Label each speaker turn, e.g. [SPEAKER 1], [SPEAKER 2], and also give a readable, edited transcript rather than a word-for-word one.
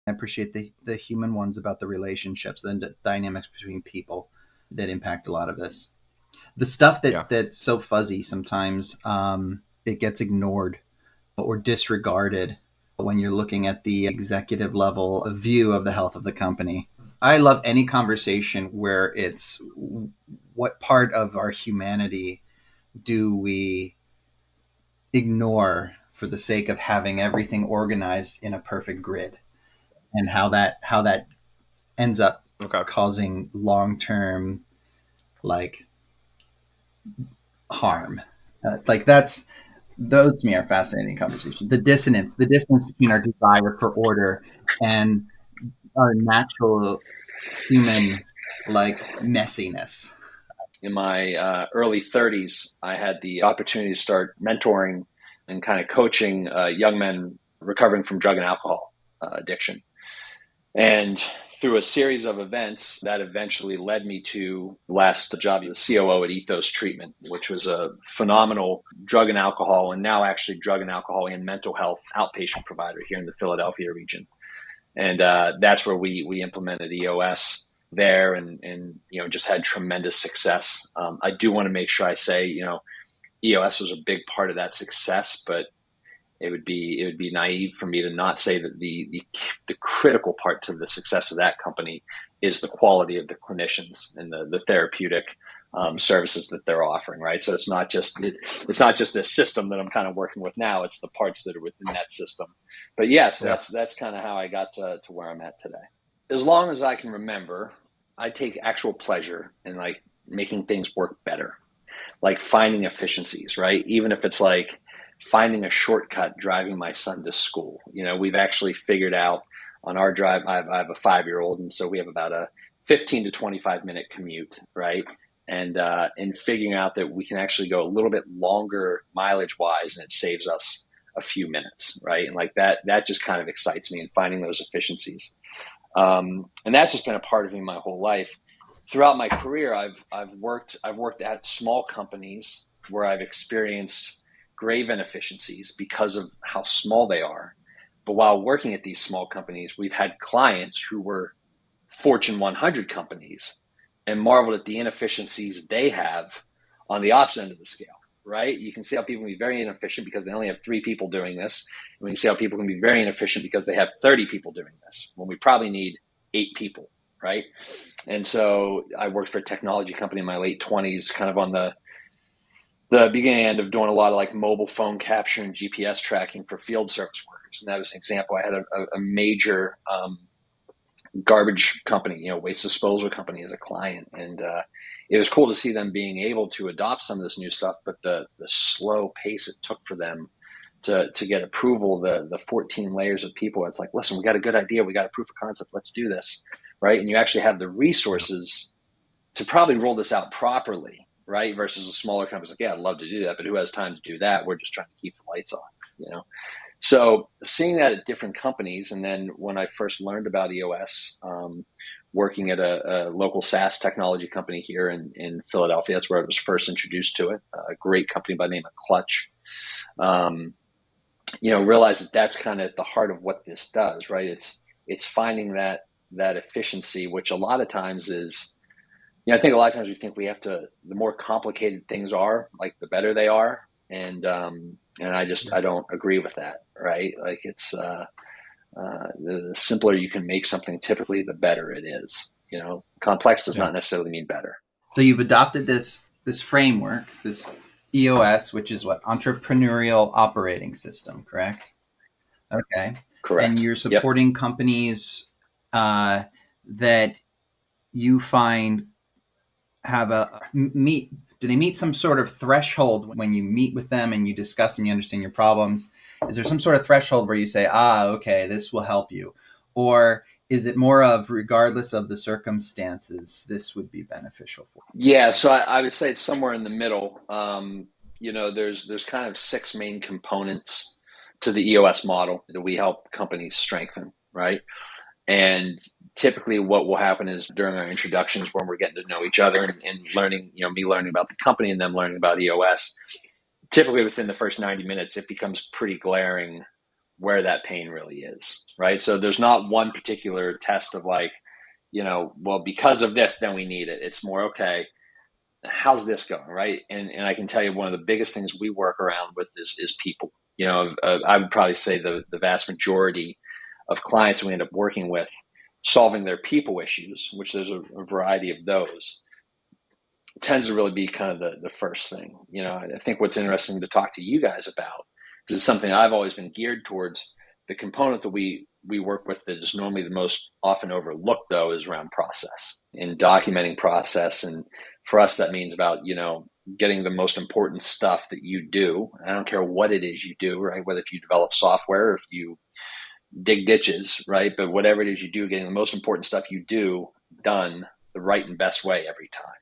[SPEAKER 1] I appreciate the human ones about the relationships and the dynamics between people that impact a lot of this. The stuff
[SPEAKER 2] Yeah.
[SPEAKER 1] that's so fuzzy sometimes, it gets ignored or disregarded when you're looking at the executive level view of the health of the company. I love any conversation where it's what part of our humanity do we ignore for the sake of having everything organized in a perfect grid, and how that ends up
[SPEAKER 2] Okay.
[SPEAKER 1] causing long-term like harm. Like that's those to me are fascinating conversations. The dissonance between our desire for order and our natural human like messiness.
[SPEAKER 3] In my early 30s, I had the opportunity to start mentoring and kind of coaching young men recovering from drug and alcohol addiction. And through a series of events, that eventually led me to last job as COO at Ethos Treatment, which was a phenomenal drug and alcohol, and now actually drug and alcohol and mental health outpatient provider here in the Philadelphia region. And that's where we implemented EOS there, and just had tremendous success. I do want to make sure I say EOS was a big part of that success, but it would be naive for me to not say that the critical part to the success of that company is the quality of the clinicians and the therapeutic services that they're offering, right? So it's not just the system that I'm kind of working with now; it's the parts that are within that system. But yeah, so
[SPEAKER 2] Yeah.
[SPEAKER 3] that's kind of how I got to where I'm at today. As long as I can remember, I take actual pleasure in like making things work better, like finding efficiencies, right? Even if it's like finding a shortcut driving my son to school. We've actually figured out on our drive, I have a 5-year-old, and so we have about a 15 to 25-minute commute, right? And in figuring out that we can actually go a little bit longer mileage wise, and it saves us a few minutes, right? And like that just kind of excites me, in finding those efficiencies. And that's just been a part of me my whole life. Throughout my career, I've worked at small companies where I've experienced grave inefficiencies because of how small they are. But while working at these small companies, we've had clients who were Fortune 100 companies and marveled at the inefficiencies they have on the opposite end of the scale, right? You can see how people can be very inefficient because they only have 3 people doing this. And we can see how people can be very inefficient because they have 30 people doing this, when we probably need 8 people, right? And so I worked for a technology company in my late 20s, kind of on the beginning end of doing a lot of like mobile phone capture and GPS tracking for field service workers. And that was an example. I had a major garbage company, waste disposal company as a client. And it was cool to see them being able to adopt some of this new stuff, but the slow pace it took for them to get approval, the 14 layers of people. It's like, listen, we got a good idea. We got a proof of concept. Let's do this. Right. And you actually have the resources to probably roll this out properly, right? Versus a smaller company. Like, yeah, I'd love to do that, but who has time to do that? We're just trying to keep the lights on, So seeing that at different companies, and then when I first learned about EOS, working at a local SaaS technology company here in Philadelphia, that's where I was first introduced to it. A great company by the name of Clutch. Realize that that's kind of at the heart of what this does, right? It's finding that efficiency, which a lot of times is, I think a lot of times we think we have to, the more complicated things are, like the better they are. And I don't agree with that, right? Like it's, the simpler you can make something, typically the better it is. Complex does not necessarily mean better.
[SPEAKER 1] So you've adopted this framework, this EOS, which is what, entrepreneurial operating system, correct? Okay.
[SPEAKER 3] Correct.
[SPEAKER 1] And you're
[SPEAKER 3] Yep.
[SPEAKER 1] supporting companies that you find have do they meet some sort of threshold when you meet with them and you discuss and you understand your problems? Is there some sort of threshold where you say, okay, this will help you? Or is it more of, regardless of the circumstances, this would be beneficial for you?
[SPEAKER 3] Yeah, so I would say it's somewhere in the middle. There's kind of 6 main components to the EOS model that we help companies strengthen, right? And typically what will happen is during our introductions, when we're getting to know each other and learning, me learning about the company and them learning about EOS, typically within the first 90 minutes, it becomes pretty glaring where that pain really is, right? So there's not one particular test of like, well, because of this, then we need it. It's more, okay, how's this going, right? And I can tell you one of the biggest things we work around with is people. I would probably say the vast majority of clients we end up working with, solving their people issues, which there's a variety of those, tends to really be kind of the first thing. I think what's interesting to talk to you guys about, because it's something I've always been geared towards, the component that we work with that is normally the most often overlooked, though, is around process and documenting process. And for us, that means about, getting the most important stuff that you do. I don't care what it is you do, right? Whether if you develop software, if you dig ditches, right? But whatever it is you do, getting the most important stuff you do done the right and best way every time.